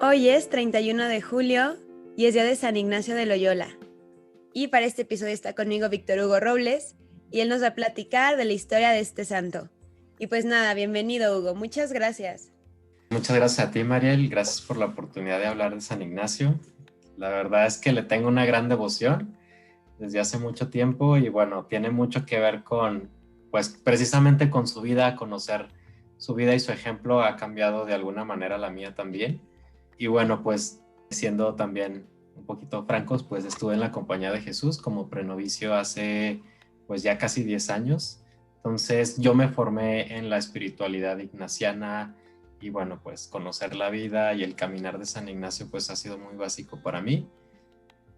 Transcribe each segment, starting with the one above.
Hoy es 31 de julio y es día de San Ignacio de Loyola. Y para este episodio está conmigo Víctor Hugo Robles y él nos va a platicar de la historia de este santo. Y pues nada, bienvenido Hugo, muchas gracias. Muchas gracias a ti, Mariel. Gracias por la oportunidad de hablar de San Ignacio. La verdad es que le tengo una gran devoción desde hace mucho tiempo y bueno, tiene mucho que ver con, pues precisamente con su vida, conocer su vida y su ejemplo ha cambiado de alguna manera la mía también. Y bueno, pues siendo también un poquito francos, pues estuve en la Compañía de Jesús como prenovicio hace pues ya casi 10 años. Entonces yo me formé en la espiritualidad ignaciana y bueno, pues conocer la vida y el caminar de San Ignacio pues ha sido muy básico para mí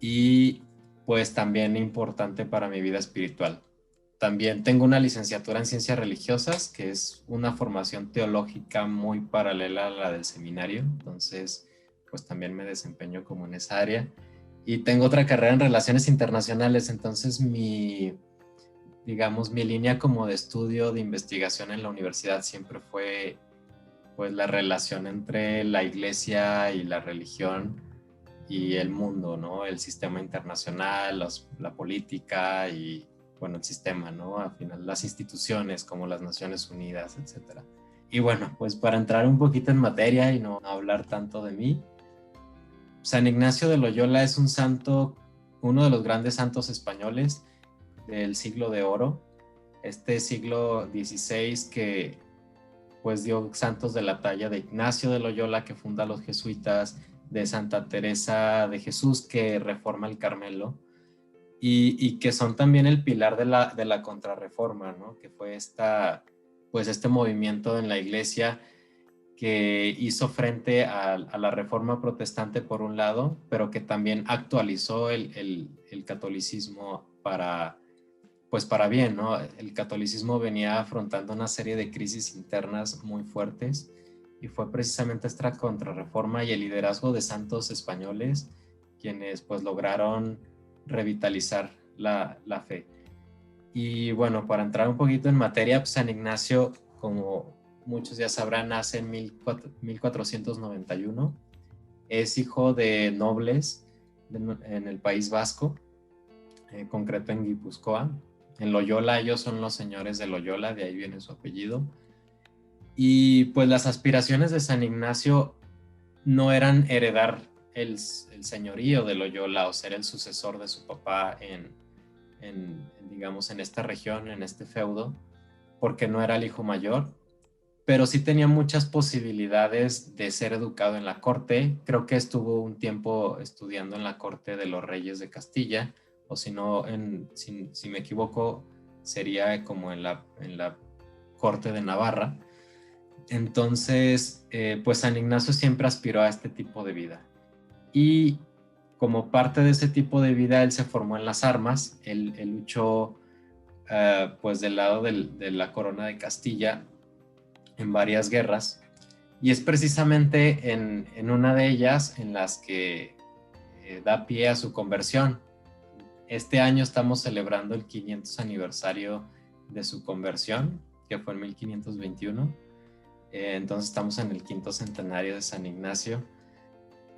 y pues también importante para mi vida espiritual. También tengo una licenciatura en ciencias religiosas, que es una formación teológica muy paralela a la del seminario, entonces pues también me desempeño como en esa área. Y tengo otra carrera en relaciones internacionales, entonces digamos, mi línea como de estudio, de investigación en la universidad siempre fue pues la relación entre la iglesia y la religión y el mundo, ¿no? El sistema internacional, la política y, bueno, el sistema, ¿no? Al final, las instituciones como las Naciones Unidas, etcétera. Y bueno, pues para entrar un poquito en materia y no hablar tanto de mí, San Ignacio de Loyola es un santo, uno de los grandes santos españoles del siglo de oro, este siglo XVI que pues dio santos de la talla de Ignacio de Loyola, que funda los jesuitas, de Santa Teresa de Jesús, que reforma el Carmelo, y que son también el pilar de la contrarreforma, ¿no? Que fue pues este movimiento en la iglesia que hizo frente a la reforma protestante por un lado, pero que también actualizó el catolicismo pues para bien, ¿no? El catolicismo venía afrontando una serie de crisis internas muy fuertes y fue precisamente esta contrarreforma y el liderazgo de santos españoles quienes pues lograron revitalizar la fe. Y bueno, para entrar un poquito en materia, pues San Ignacio, como muchos ya sabrán, nace en 1491. Es hijo de nobles en el País Vasco, concreto en Guipúzcoa. En Loyola, ellos son los señores de Loyola, de ahí viene su apellido. Y pues las aspiraciones de San Ignacio no eran heredar el señorío de Loyola o ser el sucesor de su papá digamos, en esta región, en este feudo, porque no era el hijo mayor, pero sí tenía muchas posibilidades de ser educado en la corte. Creo que estuvo un tiempo estudiando en la corte de los reyes de Castilla, o si no, si me equivoco, sería como en la corte de Navarra. Entonces, pues San Ignacio siempre aspiró a este tipo de vida. Y como parte de ese tipo de vida, él se formó en las armas, él luchó pues del lado de la corona de Castilla en varias guerras, y es precisamente en una de ellas en las que da pie a su conversión. Este año estamos celebrando el 500 aniversario de su conversión, que fue en 1521. Entonces estamos en el quinto centenario de San Ignacio.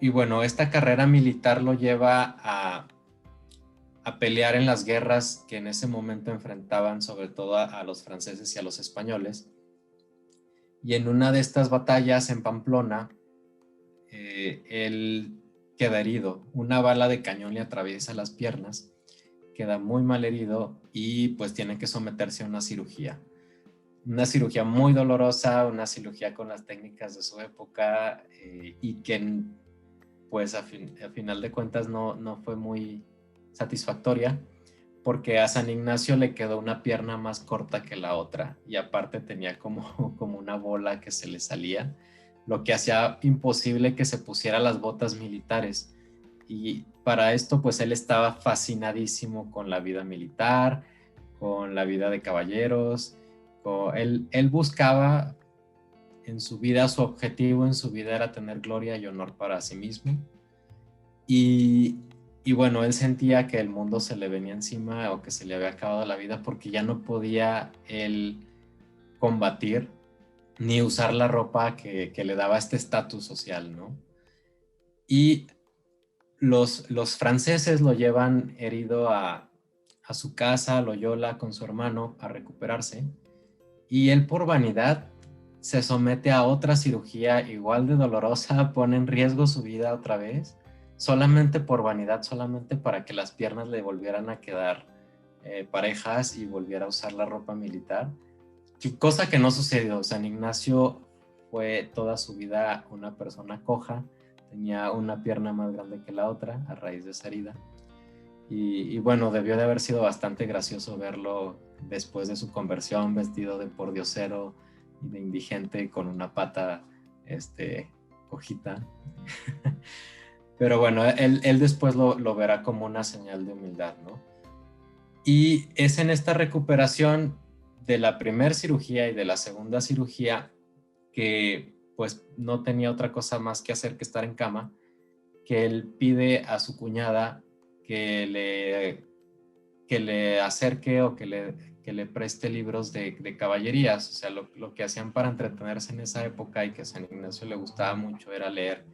Y bueno, esta carrera militar lo lleva a pelear en las guerras que en ese momento enfrentaban sobre todo a los franceses y a los españoles. Y en una de estas batallas en Pamplona, él queda herido. Una bala de cañón le atraviesa las piernas, queda muy mal herido y pues tiene que someterse a una cirugía. Una cirugía muy dolorosa, una cirugía con las técnicas de su época y que pues a final de cuentas no fue muy satisfactoria porque a San Ignacio le quedó una pierna más corta que la otra y aparte tenía como una bola que se le salía, lo que hacía imposible que se pusiera las botas militares. Y para esto pues él estaba fascinadísimo con la vida militar, con la vida de caballeros. Él buscaba en su vida, su objetivo en su vida era tener gloria y honor para sí mismo. Y, y bueno, él sentía que el mundo se le venía encima o que se le había acabado la vida porque ya no podía él combatir ni usar la ropa que le daba este estatus social, ¿no? y los franceses lo llevan herido a su casa, Loyola, con su hermano, a recuperarse, y él por vanidad se somete a otra cirugía igual de dolorosa, pone en riesgo su vida otra vez, solamente por vanidad, solamente para que las piernas le volvieran a quedar parejas y volviera a usar la ropa militar, cosa que no sucedió. San Ignacio fue toda su vida una persona coja, tenía una pierna más grande que la otra a raíz de esa herida. Y bueno, debió de haber sido bastante gracioso verlo después de su conversión, vestido de pordiosero y de indigente con una pata cojita. Pero bueno, él después lo verá como una señal de humildad, ¿no? Y es en esta recuperación de la primera cirugía y de la segunda cirugía, que pues no tenía otra cosa más que hacer que estar en cama, que él pide a su cuñada que le acerque o que le preste libros de caballerías. O sea, lo que hacían para entretenerse en esa época y que a San Ignacio le gustaba mucho era leer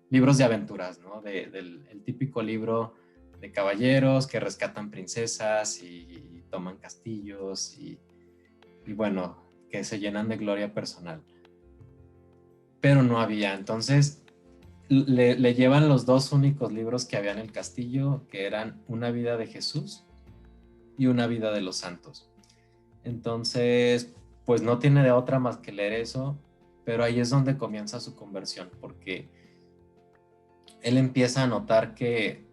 libros de aventuras, ¿no? El típico libro de caballeros que rescatan princesas y toman castillos y bueno, que se llenan de gloria personal. Pero no había. Entonces le llevan los dos únicos libros que había en el castillo, que eran Una vida de Jesús y Una vida de los santos. Entonces, pues no tiene de otra más que leer eso, pero ahí es donde comienza su conversión, porque él empieza a notar que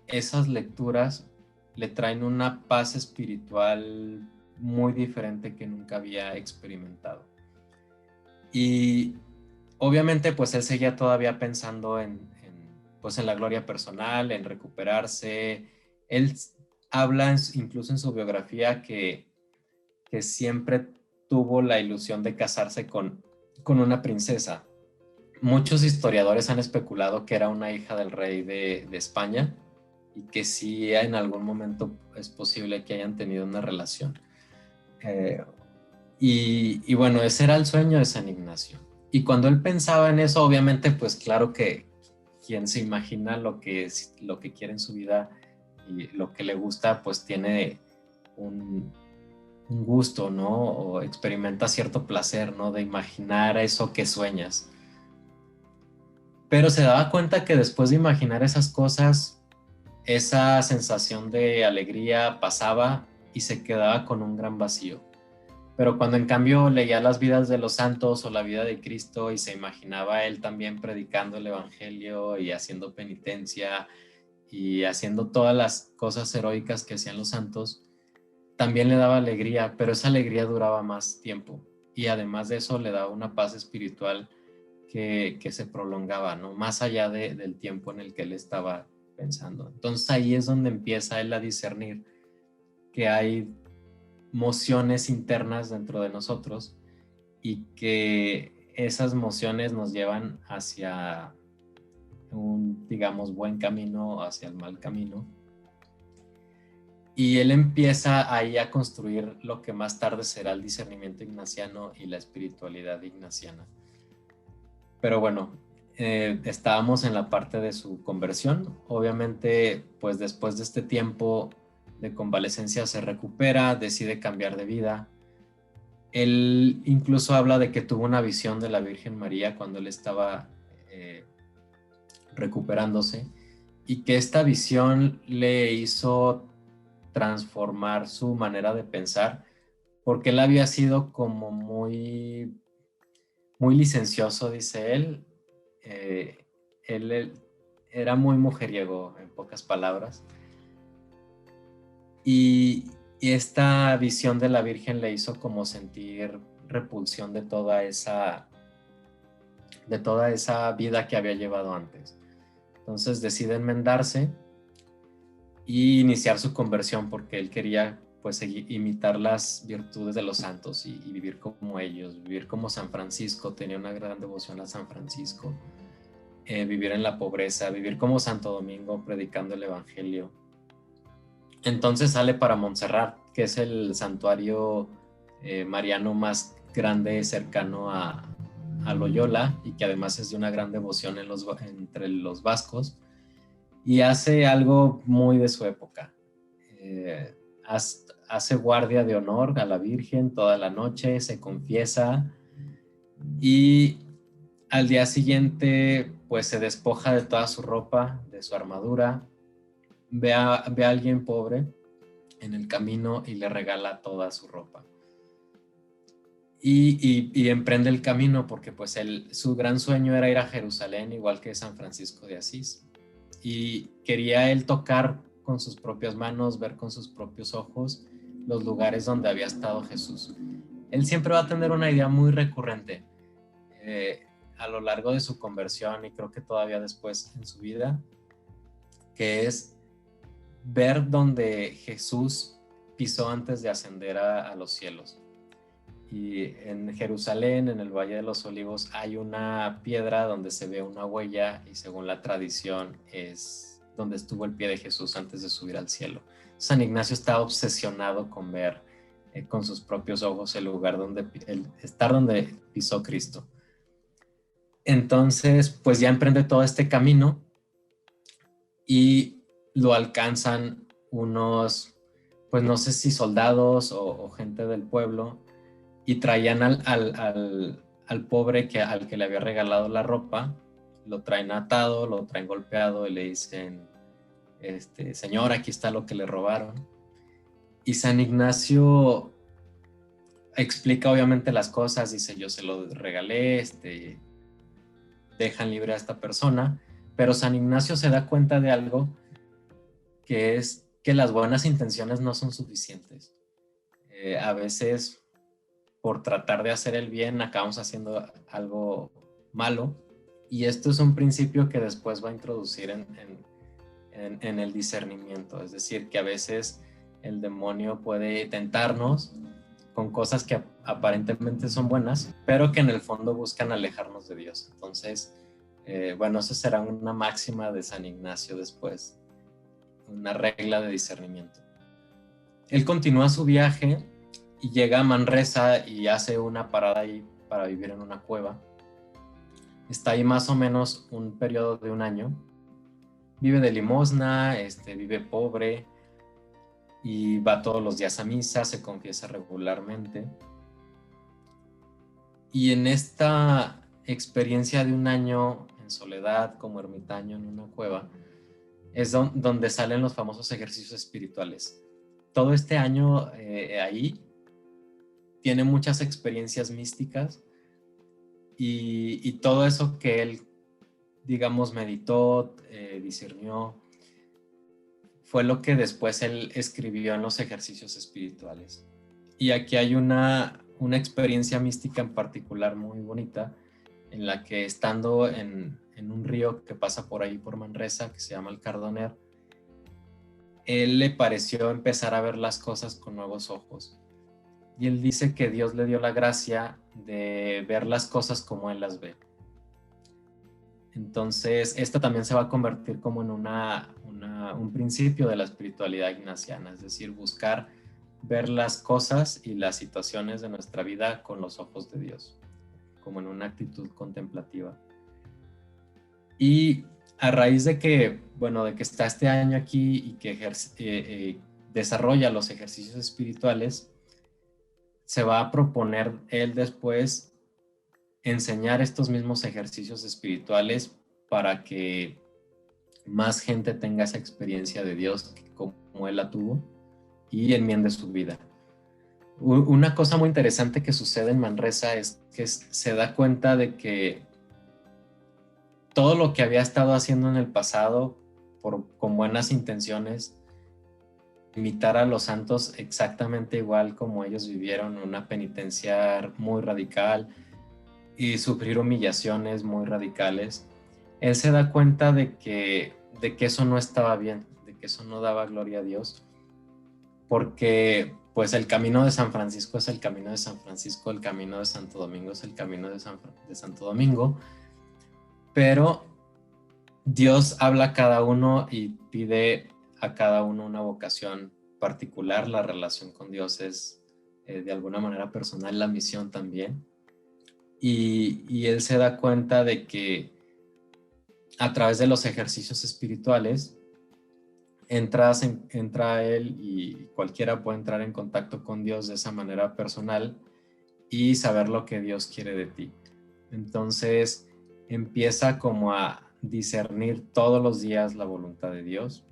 esas lecturas le traen una paz espiritual muy diferente que nunca había experimentado. Y obviamente pues él seguía todavía pensando pues en la gloria personal, en recuperarse. Él habla incluso en su biografía que siempre tuvo la ilusión de casarse con una princesa. Muchos historiadores han especulado que era una hija del rey de España y que sí en algún momento es posible que hayan tenido una relación. Y bueno, ese era el sueño de San Ignacio. Y cuando él pensaba en eso, obviamente, pues claro que quien se imagina lo que quiere en su vida y lo que le gusta, pues tiene un gusto, ¿no? O experimenta cierto placer, ¿no? De imaginar eso que sueñas. Pero se daba cuenta que después de imaginar esas cosas, esa sensación de alegría pasaba y se quedaba con un gran vacío. Pero cuando en cambio leía las vidas de los santos o la vida de Cristo y se imaginaba él también predicando el evangelio y haciendo penitencia y haciendo todas las cosas heroicas que hacían los santos, también le daba alegría, pero esa alegría duraba más tiempo y además de eso le daba una paz espiritual que se prolongaba, ¿no? Más allá del tiempo en el que él estaba pensando. Entonces ahí es donde empieza él a discernir que hay mociones internas dentro de nosotros y que esas mociones nos llevan hacia un, digamos, buen camino o hacia el mal camino. Y él empieza ahí a construir lo que más tarde será el discernimiento ignaciano y la espiritualidad ignaciana. Pero bueno, estábamos en la parte de su conversión. Obviamente, pues después de este tiempo de convalecencia se recupera, decide cambiar de vida. Él incluso habla de que tuvo una visión de la Virgen María cuando él estaba recuperándose y que esta visión le hizo transformar su manera de pensar, porque él había sido como muy licencioso, dice él. Él era muy mujeriego, en pocas palabras. Y esta visión de la Virgen le hizo como sentir repulsión de toda esa vida que había llevado antes. Entonces decide enmendarse y iniciar su conversión porque él quería pues imitar las virtudes de los santos y vivir como ellos, vivir como San Francisco. Tenía una gran devoción a San Francisco, vivir en la pobreza, vivir como Santo Domingo predicando el evangelio. Entonces sale para Montserrat, que es el santuario mariano más grande cercano a a Loyola y que además es de una gran devoción entre los vascos, y hace algo muy de su época. Hace guardia de honor a la Virgen toda la noche, se confiesa y al día siguiente pues se despoja de toda su ropa, de su armadura, ve a alguien pobre en el camino y le regala toda su ropa. Y emprende el camino porque pues su gran sueño era ir a Jerusalén, igual que San Francisco de Asís. Y quería él tocar con sus propias manos, ver con sus propios ojos los lugares donde había estado Jesús. Él siempre va a tener una idea muy recurrente a lo largo de su conversión y creo que todavía después en su vida, que es ver donde Jesús pisó antes de ascender a los cielos. Y en Jerusalén, en el Valle de los Olivos, hay una piedra donde se ve una huella y según la tradición es donde estuvo el pie de Jesús antes de subir al cielo. San Ignacio está obsesionado con ver con sus propios ojos el lugar estar donde pisó Cristo. Entonces, pues ya emprende todo este camino y lo alcanzan unos, pues no sé si soldados o gente del pueblo, y traían al pobre al que le había regalado la ropa, lo traen atado, lo traen golpeado y le dicen, señor, aquí está lo que le robaron. Y San Ignacio explica obviamente las cosas, dice, yo se lo regalé, dejan libre a esta persona, pero San Ignacio se da cuenta de algo, que es que las buenas intenciones no son suficientes. A veces por tratar de hacer el bien acabamos haciendo algo malo, y esto es un principio que después va a introducir en el discernimiento, es decir, que a veces el demonio puede tentarnos con cosas que aparentemente son buenas, pero que en el fondo buscan alejarnos de Dios. Entonces, bueno, eso será una máxima de San Ignacio después, una regla de discernimiento. Él continúa su viaje y llega a Manresa y hace una parada ahí para vivir en una cueva. Está ahí más o menos un periodo de un año. Vive de limosna, vive pobre y va todos los días a misa, se confiesa regularmente. Y en esta experiencia de un año en soledad como ermitaño en una cueva es donde salen los famosos ejercicios espirituales. Todo este año ahí tiene muchas experiencias místicas y todo eso que él, digamos, meditó, discernió, fue lo que después él escribió en los ejercicios espirituales. Y aquí hay una experiencia mística en particular muy bonita, en la que estando en un río que pasa por ahí por Manresa, que se llama el Cardoner, él le pareció empezar a ver las cosas con nuevos ojos. Y él dice que Dios le dio la gracia de ver las cosas como él las ve. Entonces, esto también se va a convertir como en un principio de la espiritualidad ignaciana, es decir, buscar ver las cosas y las situaciones de nuestra vida con los ojos de Dios, como en una actitud contemplativa. Y a raíz de que está este año aquí y que desarrolla los ejercicios espirituales, se va a proponer él después enseñar estos mismos ejercicios espirituales para que más gente tenga esa experiencia de Dios como él la tuvo y enmiende su vida. Una cosa muy interesante que sucede en Manresa es que se da cuenta de que todo lo que había estado haciendo en el pasado con buenas intenciones, imitar a los santos exactamente igual como ellos vivieron una penitencia muy radical y sufrir humillaciones muy radicales, él se da cuenta de que eso no estaba bien, de que eso no daba gloria a Dios, porque pues el camino de San Francisco es el camino de San Francisco, el camino de Santo Domingo es el camino de Santo Domingo, pero Dios habla a cada uno y pide a cada uno una vocación particular. La relación con Dios es de alguna manera personal, la misión también. y él se da cuenta de que a través de los ejercicios espirituales entra él y cualquiera puede entrar en contacto con Dios de esa manera personal y saber lo que Dios quiere de ti. Entonces empieza como a discernir todos los días la voluntad de Dios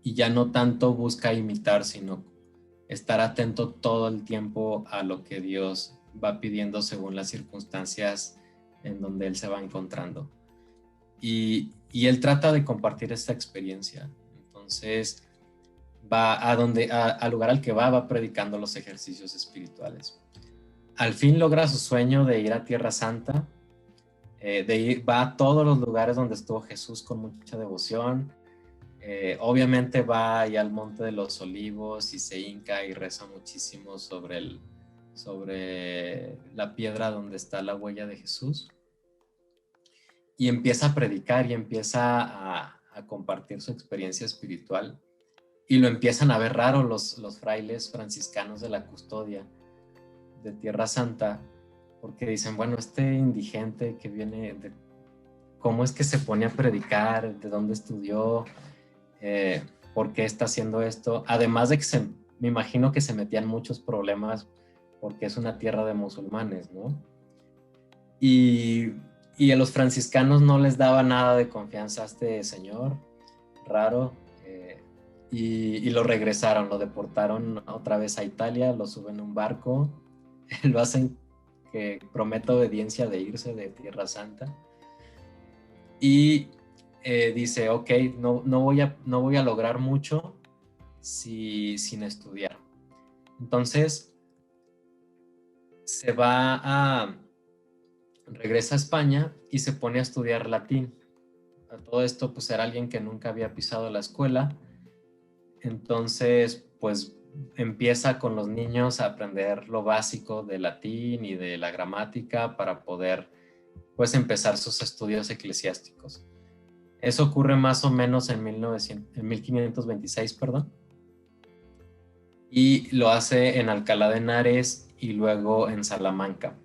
y ya no tanto busca imitar, sino estar atento todo el tiempo a lo que Dios va pidiendo según las circunstancias en donde él se va encontrando. Y él trata de compartir esta experiencia. Entonces va al lugar al que va predicando los ejercicios espirituales. Al fin logra su sueño de ir a Tierra Santa, va a todos los lugares donde estuvo Jesús con mucha devoción. Obviamente va ahí al Monte de los Olivos y se hinca y reza muchísimo sobre la piedra donde está la huella de Jesús. Y empieza a predicar y empieza a compartir su experiencia espiritual. Y lo empiezan a ver raro los frailes franciscanos de la custodia de Tierra Santa, porque dicen, bueno, este indigente que viene de cómo es que se pone a predicar, de dónde estudió, por qué está haciendo esto. Además de que me imagino que se metían muchos problemas porque es una tierra de musulmanes, ¿no? Y a los franciscanos no les daba nada de confianza a este señor raro, y lo regresaron, lo deportaron otra vez a Italia, lo suben a un barco, lo hacen que prometa obediencia de irse de Tierra Santa y dice, ok, no voy a lograr mucho sin estudiar. Entonces regresa a España y se pone a estudiar latín. A todo esto pues era alguien que nunca había pisado la escuela, entonces pues empieza con los niños a aprender lo básico de latín y de la gramática para poder pues empezar sus estudios eclesiásticos. Eso ocurre más o menos en 1526, perdón. Y lo hace en Alcalá de Henares y luego en Salamanca.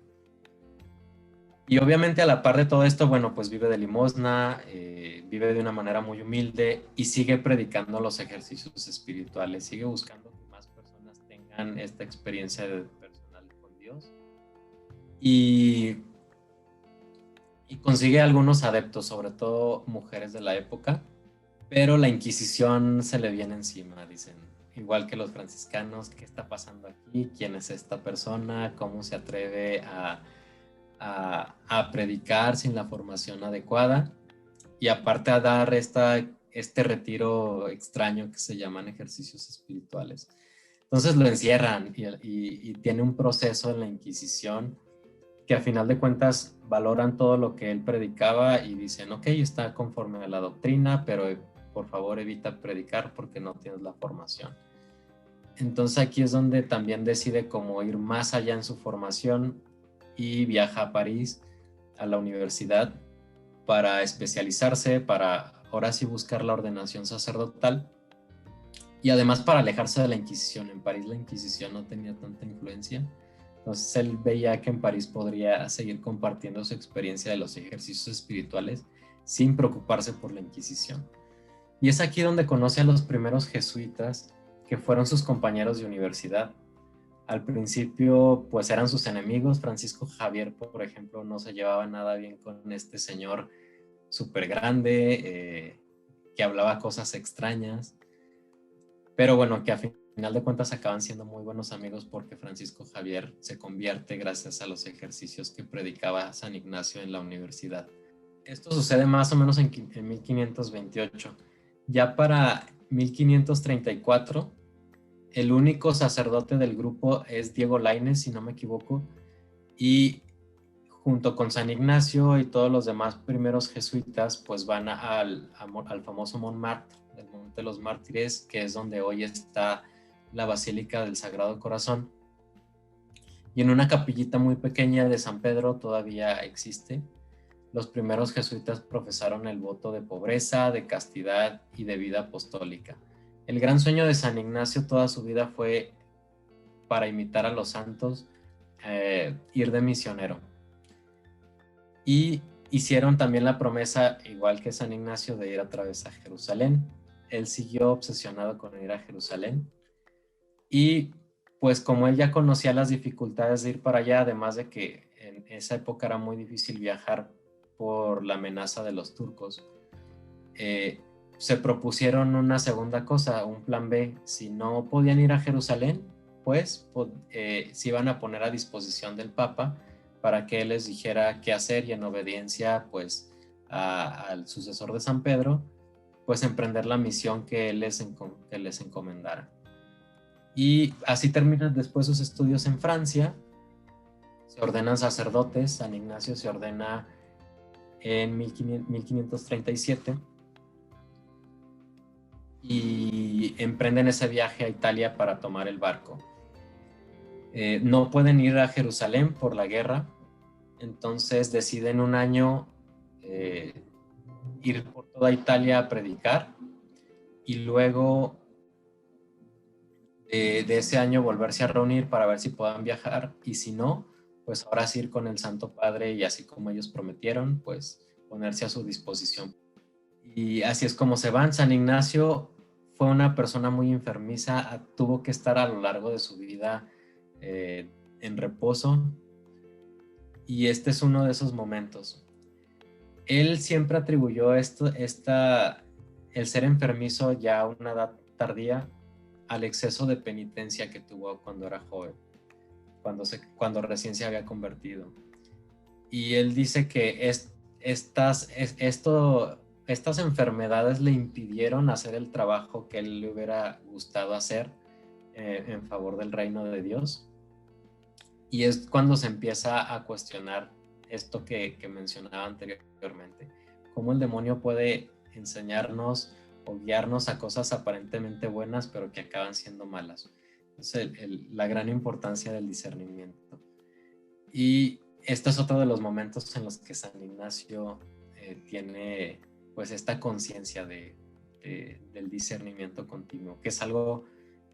Y obviamente a la par de todo esto, bueno, pues vive de limosna, vive de una manera muy humilde y sigue predicando los ejercicios espirituales, sigue buscando que más personas tengan esta experiencia personal con Dios. Y consigue algunos adeptos, sobre todo mujeres de la época, pero la Inquisición se le viene encima, dicen, igual que los franciscanos, ¿qué está pasando aquí? ¿Quién es esta persona? ¿Cómo se atreve a predicar sin la formación adecuada? Y aparte a dar este retiro extraño que se llaman ejercicios espirituales. Entonces lo encierran y tiene un proceso en la Inquisición que a final de cuentas valoran todo lo que él predicaba y dicen, ok, está conforme a la doctrina, pero por favor evita predicar porque no tienes la formación. Entonces aquí es donde también decide como ir más allá en su formación y viaja a París, a la universidad, para especializarse, para ahora sí buscar la ordenación sacerdotal y además para alejarse de la Inquisición. En París la Inquisición no tenía tanta influencia, entonces él veía que en París podría seguir compartiendo su experiencia de los ejercicios espirituales sin preocuparse por la Inquisición. Y es aquí donde conoce a los primeros jesuitas que fueron sus compañeros de universidad. Al principio pues eran sus enemigos. Francisco Javier, por ejemplo, no se llevaba nada bien con este señor súper grande, que hablaba cosas extrañas, pero bueno, que a final de cuentas acaban siendo muy buenos amigos porque Francisco Javier se convierte gracias a los ejercicios que predicaba San Ignacio en la universidad. Esto sucede más o menos en 1528. Ya para 1534, el único sacerdote del grupo es Diego Lainez, si no me equivoco, y junto con San Ignacio y todos los demás primeros jesuitas, pues van al famoso Montmartre, del Monte de los Mártires, que es donde hoy está la Basílica del Sagrado Corazón. Y en una capillita muy pequeña de San Pedro todavía existe. Los primeros jesuitas profesaron el voto de pobreza, de castidad y de vida apostólica. El gran sueño de San Ignacio toda su vida fue, para imitar a los santos, ir de misionero. y hicieron también la promesa, igual que San Ignacio, de ir otra vez a Jerusalén. Él siguió obsesionado con ir a Jerusalén y pues como él ya conocía las dificultades de ir para allá, además de que en esa época era muy difícil viajar por la amenaza de los turcos, se propusieron una segunda cosa, un plan B. Si no podían ir a Jerusalén, pues se iban a poner a disposición del Papa para que él les dijera qué hacer y en obediencia pues al sucesor de San Pedro, pues emprender la misión que que les encomendara. Y así terminan después sus estudios en Francia, se ordenan sacerdotes, San Ignacio se ordena en 1537 y emprenden ese viaje a Italia para tomar el barco. No pueden ir a Jerusalén por la guerra, entonces deciden un año ir por toda Italia a predicar y luego de ese año volverse a reunir para ver si puedan viajar y si no, pues ahora sí ir con el Santo Padre y así como ellos prometieron, pues ponerse a su disposición. Y así es como se van. San Ignacio fue una persona muy enfermiza, tuvo que estar a lo largo de su vida en reposo y este es uno de esos momentos. Él siempre atribuyó el ser enfermizo ya a una edad tardía al exceso de penitencia que tuvo cuando era joven, cuando recién se había convertido. Y él dice que estas enfermedades le impidieron hacer el trabajo que él le hubiera gustado hacer en favor del reino de Dios. Y es cuando se empieza a cuestionar esto que mencionaba anteriormente, cómo el demonio puede enseñarnos o guiarnos a cosas aparentemente buenas, pero que acaban siendo malas. Entonces, la gran importancia del discernimiento. Y este es otro de los momentos en los que San Ignacio tiene pues esta conciencia del discernimiento continuo, que es algo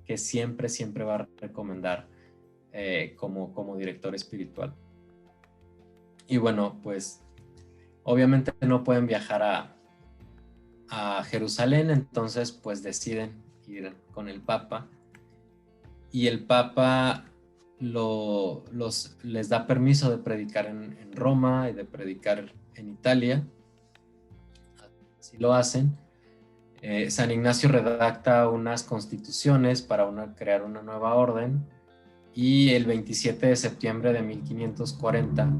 que siempre va a recomendar como director espiritual. Y bueno, pues obviamente no pueden viajar a Jerusalén, entonces pues deciden ir con el Papa y el Papa les da permiso de predicar en Roma y de predicar en Italia. Así lo hacen. San Ignacio redacta unas constituciones para crear una nueva orden y el 27 de septiembre de 1540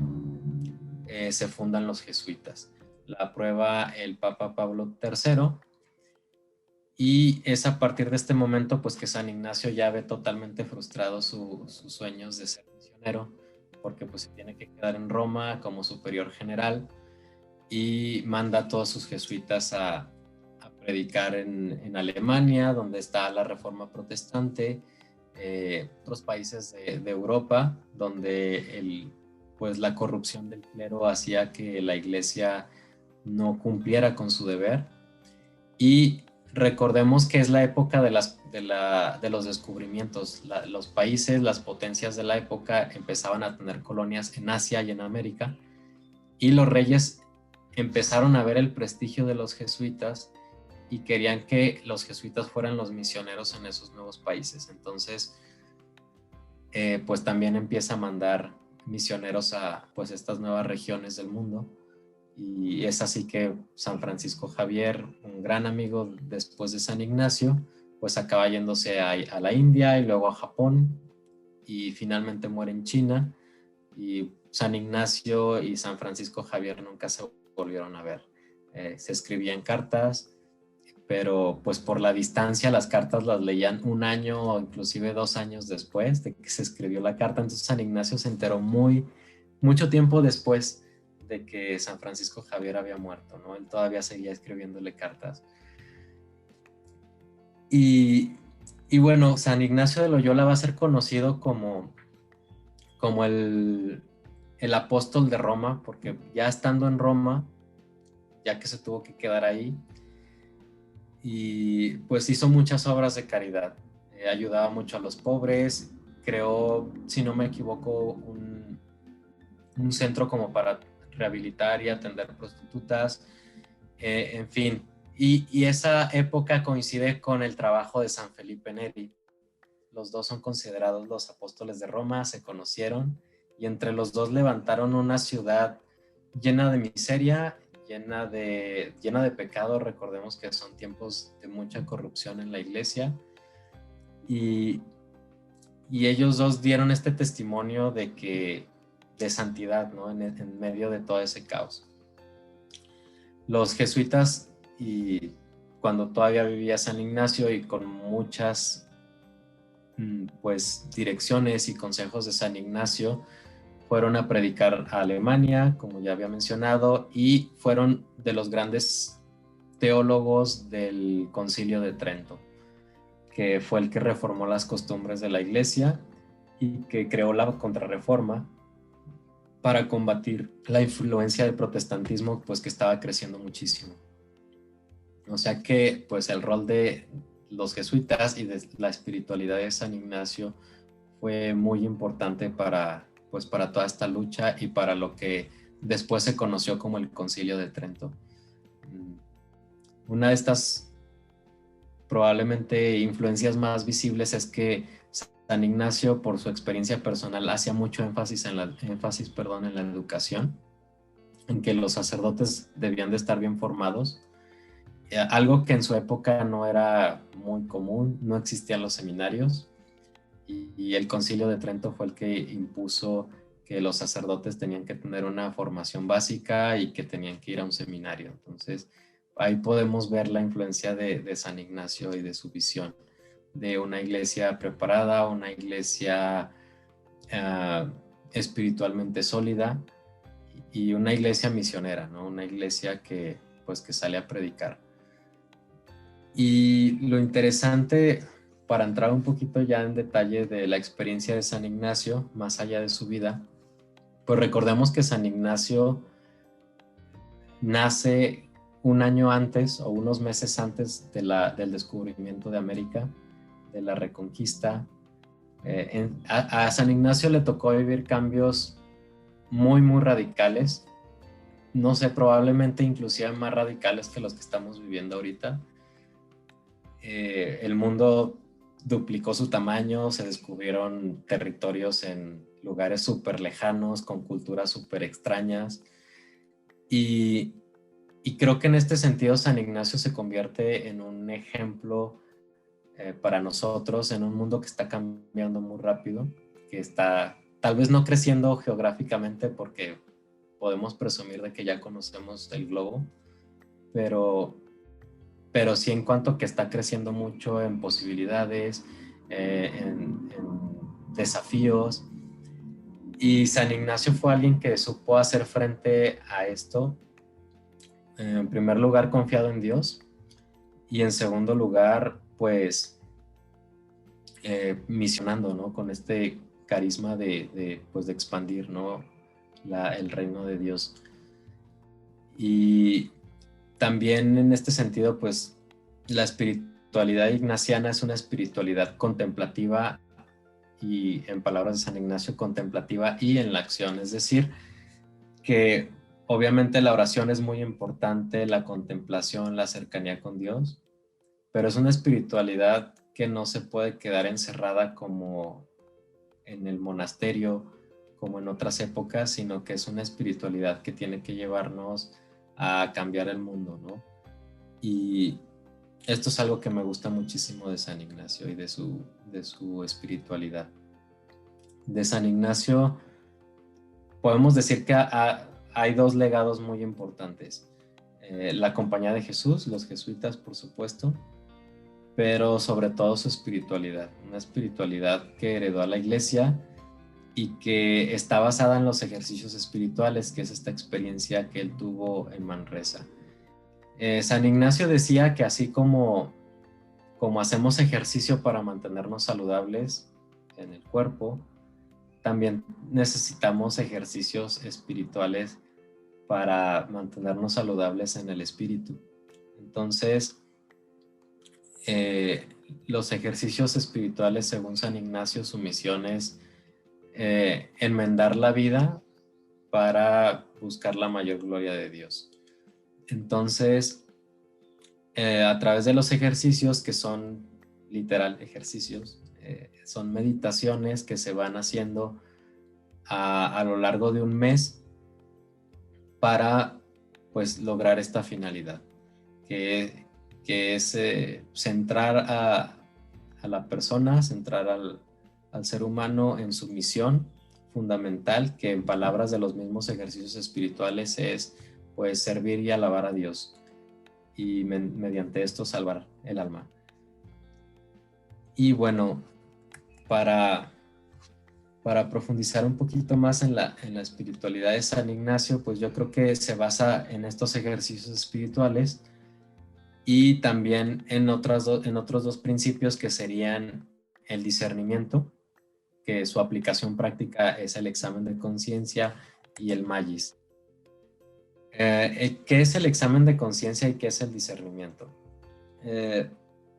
se fundan los jesuitas. La aprueba el Papa Pablo III y es a partir de este momento pues que San Ignacio ya ve totalmente frustrados sus sueños de ser misionero, porque pues se tiene que quedar en Roma como superior general y manda a todos sus jesuitas a predicar en Alemania, donde está la Reforma Protestante, otros países de Europa, donde pues la corrupción del clero hacía que la iglesia no cumpliera con su deber. Y recordemos que es la época de los descubrimientos. Los países, las potencias de la época empezaban a tener colonias en Asia y en América, y los reyes empezaron a ver el prestigio de los jesuitas y querían que los jesuitas fueran los misioneros en esos nuevos países. Entonces, pues también empieza a mandar misioneros a pues estas nuevas regiones del mundo. Y es así que San Francisco Javier, un gran amigo después de San Ignacio, pues acaba yéndose a la India y luego a Japón y finalmente muere en China. Y San Ignacio y San Francisco Javier nunca se volvieron a ver. Se escribían cartas, pero pues por la distancia las cartas las leían un año o inclusive 2 años después de que se escribió la carta. Entonces San Ignacio se enteró mucho tiempo después de que San Francisco Javier había muerto, ¿no? Él todavía seguía escribiéndole cartas. Y bueno, San Ignacio de Loyola va a ser conocido como el apóstol de Roma, porque ya estando en Roma, ya que se tuvo que quedar ahí, y pues hizo muchas obras de caridad, ayudaba mucho a los pobres, creó, si no me equivoco, un centro como para rehabilitar y atender prostitutas, en fin. Y esa época coincide con el trabajo de San Felipe Neri. Los dos son considerados los apóstoles de Roma, se conocieron y entre los dos levantaron una ciudad llena de miseria, llena de pecado. Recordemos que son tiempos de mucha corrupción en la iglesia y ellos dos dieron este testimonio de santidad, ¿no? En medio de todo ese caos. Los jesuitas, y cuando todavía vivía San Ignacio y con muchas pues direcciones y consejos de San Ignacio, fueron a predicar a Alemania, como ya había mencionado, y fueron de los grandes teólogos del Concilio de Trento, que fue el que reformó las costumbres de la iglesia y que creó la Contrarreforma para combatir la influencia del protestantismo, pues que estaba creciendo muchísimo. O sea que pues el rol de los jesuitas y de la espiritualidad de San Ignacio fue muy importante para toda esta lucha y para lo que después se conoció como el Concilio de Trento. Una de estas probablemente influencias más visibles es que San Ignacio, por su experiencia personal, hacía mucho énfasis en la educación, en que los sacerdotes debían de estar bien formados, algo que en su época no era muy común, no existían los seminarios, y el Concilio de Trento fue el que impuso que los sacerdotes tenían que tener una formación básica y que tenían que ir a un seminario. Entonces, ahí podemos ver la influencia de San Ignacio y de su visión de una iglesia preparada, una iglesia espiritualmente sólida y una iglesia misionera, ¿no? Una iglesia que sale a predicar. Y lo interesante, para entrar un poquito ya en detalle de la experiencia de San Ignacio, más allá de su vida, pues recordemos que San Ignacio nace un año antes o unos meses antes del descubrimiento de América, de la Reconquista. A San Ignacio le tocó vivir cambios muy, muy radicales. No sé, probablemente inclusive más radicales que los que estamos viviendo ahorita. El mundo duplicó su tamaño, se descubrieron territorios en lugares súper lejanos, con culturas súper extrañas. Y creo que en este sentido San Ignacio se convierte en un ejemplo para nosotros en un mundo que está cambiando muy rápido, que está tal vez no creciendo geográficamente porque podemos presumir de que ya conocemos el globo, pero sí en cuanto que está creciendo mucho en posibilidades, en desafíos. Y San Ignacio fue alguien que supo hacer frente a esto. En primer lugar, confiado en Dios, y en segundo lugar, pues misionando, ¿no? Con este carisma de expandir, ¿no? El reino de Dios. Y también en este sentido, pues la espiritualidad ignaciana es una espiritualidad contemplativa y, en palabras de San Ignacio, contemplativa y en la acción. Es decir, que obviamente la oración es muy importante, la contemplación, la cercanía con Dios, pero es una espiritualidad que no se puede quedar encerrada como en el monasterio, como en otras épocas, sino que es una espiritualidad que tiene que llevarnos a cambiar el mundo, ¿no? Y esto es algo que me gusta muchísimo de San Ignacio y de su espiritualidad. De San Ignacio podemos decir que hay dos legados muy importantes. La Compañía de Jesús, los jesuitas, por supuesto, pero sobre todo su espiritualidad, una espiritualidad que heredó a la iglesia y que está basada en los ejercicios espirituales, que es esta experiencia que él tuvo en Manresa. San Ignacio decía que así como hacemos ejercicio para mantenernos saludables en el cuerpo, también necesitamos ejercicios espirituales para mantenernos saludables en el espíritu. Entonces, los ejercicios espirituales, según San Ignacio, su misión es enmendar la vida para buscar la mayor gloria de Dios. Entonces, a través de los ejercicios, que son literal ejercicios, son meditaciones que se van haciendo a lo largo de un mes para pues lograr esta finalidad, que es centrar a la persona, centrar al ser humano en su misión fundamental, que en palabras de los mismos ejercicios espirituales es pues servir y alabar a Dios, y mediante esto salvar el alma. Y bueno, para profundizar un poquito más en la espiritualidad de San Ignacio, pues yo creo que se basa en estos ejercicios espirituales y también en otros dos principios, que serían el discernimiento, que su aplicación práctica es el examen de conciencia, y el magis. ¿Qué es el examen de conciencia y qué es el discernimiento?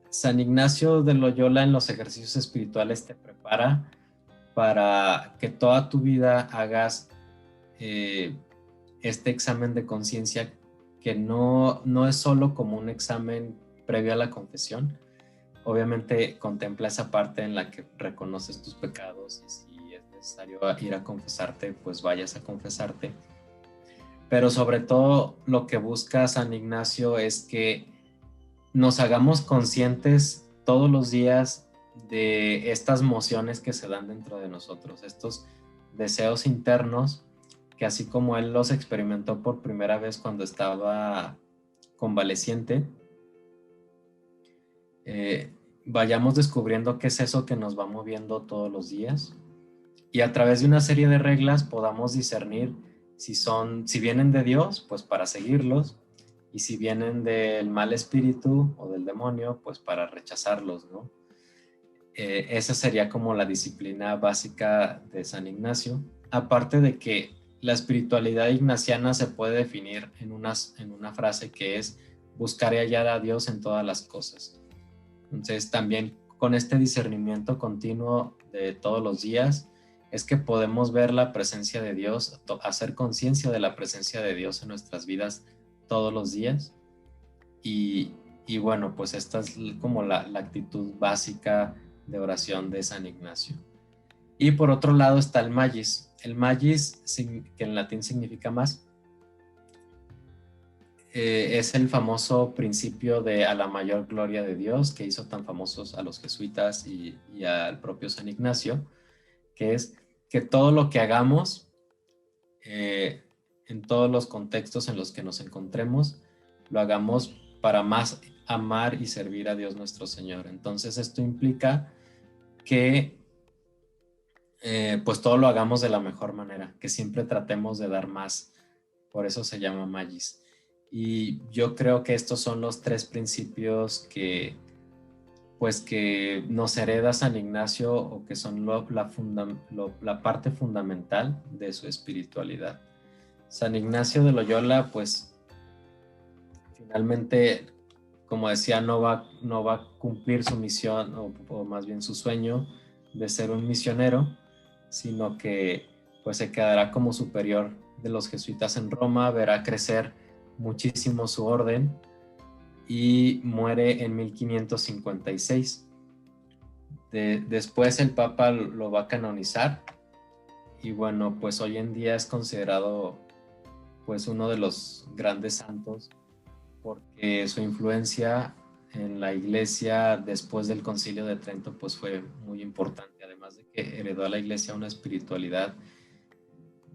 San Ignacio de Loyola en los ejercicios espirituales te prepara para que toda tu vida hagas este examen de conciencia, que no es solo como un examen previo a la confesión. Obviamente contempla esa parte en la que reconoces tus pecados, y si es necesario ir a confesarte, pues vayas a confesarte. Pero sobre todo lo que busca San Ignacio es que nos hagamos conscientes todos los días de estas mociones que se dan dentro de nosotros, estos deseos internos, que así como él los experimentó por primera vez cuando estaba convaleciente, vayamos descubriendo qué es eso que nos va moviendo todos los días, y a través de una serie de reglas podamos discernir si vienen de Dios, pues para seguirlos, y si vienen del mal espíritu o del demonio, pues para rechazarlos, ¿no? Esa sería como la disciplina básica de San Ignacio. Aparte de que la espiritualidad ignaciana se puede definir en una frase que es: buscar y hallar a Dios en todas las cosas. Entonces también con este discernimiento continuo de todos los días es que podemos ver la presencia de Dios, hacer conciencia de la presencia de Dios en nuestras vidas todos los días. Y bueno, pues esta es como la actitud básica de oración de San Ignacio. Y por otro lado está el magis. El magis, que en latín significa más, es el famoso principio de a la mayor gloria de Dios, que hizo tan famosos a los jesuitas y al propio San Ignacio, que es que todo lo que hagamos, en todos los contextos en los que nos encontremos, lo hagamos para más amar y servir a Dios nuestro Señor. Entonces esto implica que pues todo lo hagamos de la mejor manera, que siempre tratemos de dar más. Por eso se llama magis. Y yo creo que estos son los tres principios que nos hereda San Ignacio, o que son la parte fundamental de su espiritualidad. San Ignacio de Loyola, pues finalmente, como decía, no va a cumplir su misión, o más bien su sueño de ser un misionero, sino que pues se quedará como superior de los jesuitas en Roma, verá crecer muchísimo su orden y muere en 1556. Después el Papa lo va a canonizar, y bueno, pues hoy en día es considerado pues uno de los grandes santos, porque su influencia en la iglesia después del Concilio de Trento pues fue muy importante, además de que heredó a la iglesia una espiritualidad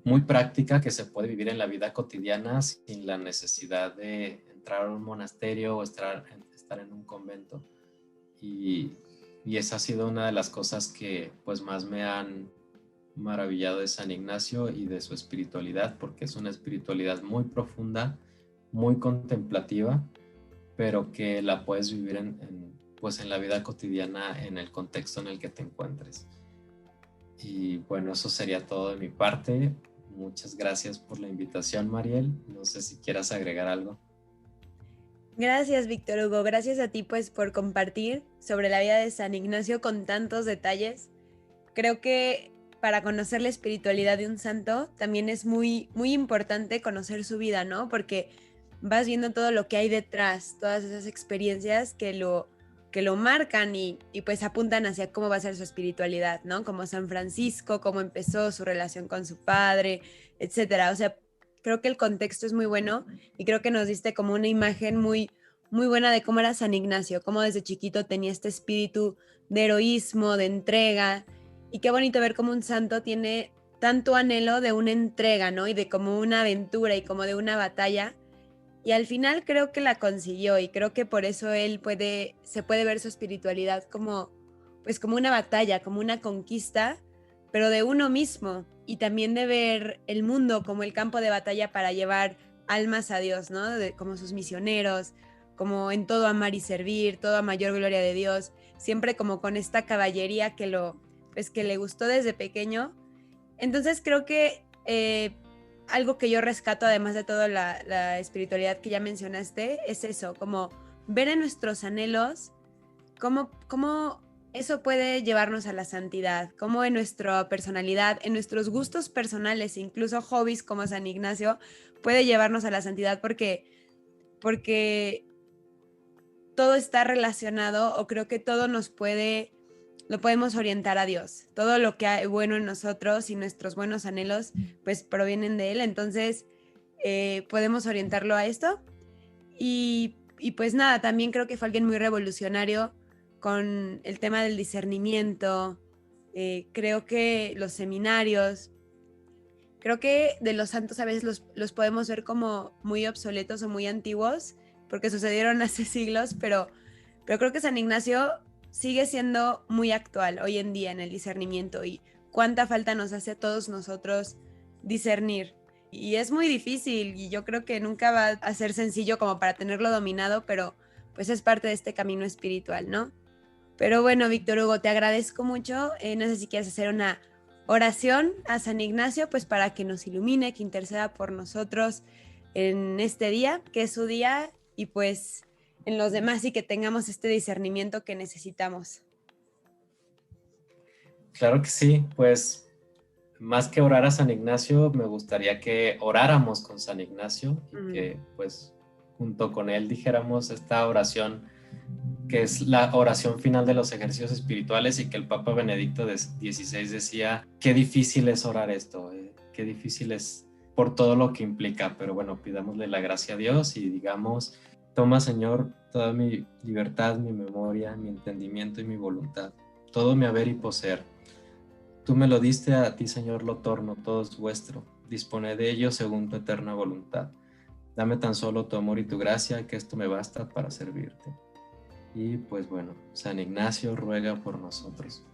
muy práctica que se puede vivir en la vida cotidiana sin la necesidad de entrar a un monasterio o estar en un convento. Y esa ha sido una de las cosas que pues más me han maravillado de San Ignacio y de su espiritualidad, porque es una espiritualidad muy profunda, muy contemplativa, pero que la puedes vivir pues en la vida cotidiana, en el contexto en el que te encuentres. Y bueno, eso sería todo de mi parte. Muchas gracias por la invitación, Mariel. No sé si quieras agregar algo. Gracias, Víctor Hugo. Gracias a ti pues por compartir sobre la vida de San Ignacio con tantos detalles. Creo que para conocer la espiritualidad de un santo, también es muy, muy importante conocer su vida, ¿no? Porque vas viendo todo lo que hay detrás, todas esas experiencias que lo marcan y pues apuntan hacia cómo va a ser su espiritualidad, ¿no? Como San Francisco, cómo empezó su relación con su padre, etcétera. O sea, creo que el contexto es muy bueno y creo que nos diste como una imagen muy, muy buena de cómo era San Ignacio, cómo desde chiquito tenía este espíritu de heroísmo, de entrega, y qué bonito ver cómo un santo tiene tanto anhelo de una entrega, ¿no? Y de como una aventura y como de una batalla. Y al final creo que la consiguió y creo que por eso se puede ver su espiritualidad como, pues como una batalla, como una conquista, pero de uno mismo y también de ver el mundo como el campo de batalla para llevar almas a Dios, ¿no? Como sus misioneros, como en todo amar y servir, todo a mayor gloria de Dios, siempre como con esta caballería pues que le gustó desde pequeño. Entonces creo que algo que yo rescato, además de toda la espiritualidad que ya mencionaste, es eso, como ver en nuestros anhelos cómo eso puede llevarnos a la santidad, cómo en nuestra personalidad, en nuestros gustos personales, incluso hobbies como San Ignacio, puede llevarnos a la santidad porque todo está relacionado o creo que todo lo podemos orientar a Dios. Todo lo que hay bueno en nosotros y nuestros buenos anhelos, pues provienen de Él. Entonces, podemos orientarlo a esto. Y pues nada, también creo que fue alguien muy revolucionario con el tema del discernimiento. Creo que los seminarios, creo que de los santos a veces los podemos ver como muy obsoletos o muy antiguos, porque sucedieron hace siglos, pero creo que San Ignacio sigue siendo muy actual hoy en día en el discernimiento y cuánta falta nos hace a todos nosotros discernir. Y es muy difícil y yo creo que nunca va a ser sencillo como para tenerlo dominado, pero pues es parte de este camino espiritual, ¿no? Pero bueno, Víctor Hugo, te agradezco mucho. No sé si quieres hacer una oración a San Ignacio, pues para que nos ilumine, que interceda por nosotros en este día, que es su día, y pues en los demás y que tengamos este discernimiento que necesitamos. Claro que sí, pues más que orar a San Ignacio, me gustaría que oráramos con San Ignacio y que pues junto con él dijéramos esta oración que es la oración final de los ejercicios espirituales y que el Papa Benedicto XVI decía, qué difícil es orar esto, qué difícil es por todo lo que implica, pero bueno, pidámosle la gracia a Dios y digamos, toma Señor toda mi libertad, mi memoria, mi entendimiento y mi voluntad, todo mi haber y poseer. Tú me lo diste, a ti Señor lo torno, todo es vuestro, dispone de ello según tu eterna voluntad. Dame tan solo tu amor y tu gracia, que esto me basta para servirte. Y pues bueno, San Ignacio ruega por nosotros.